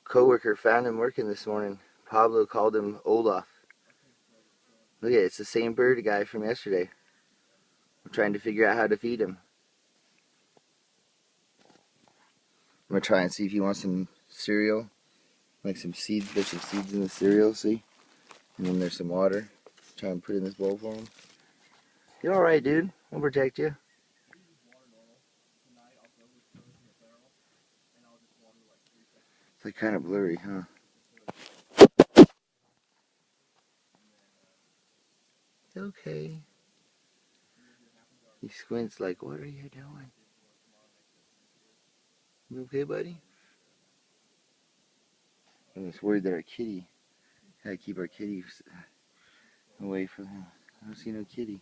Coworker found him working this morning. Pablo called him Olaf. Look at it, it's the same bird guy from yesterday. I'm trying to figure out how to feed him. I'm gonna try and see if he wants some cereal. Like some seeds, there's some seeds in the cereal, see? And then there's some water. Try and put in this bowl for him. You alright, dude? I'll protect you. It's like kind of blurry, huh? Okay. He squints like, what are you doing? You okay, buddy? I'm just worried that our kitty, gotta keep our kitty away from him. I don't see no kitty.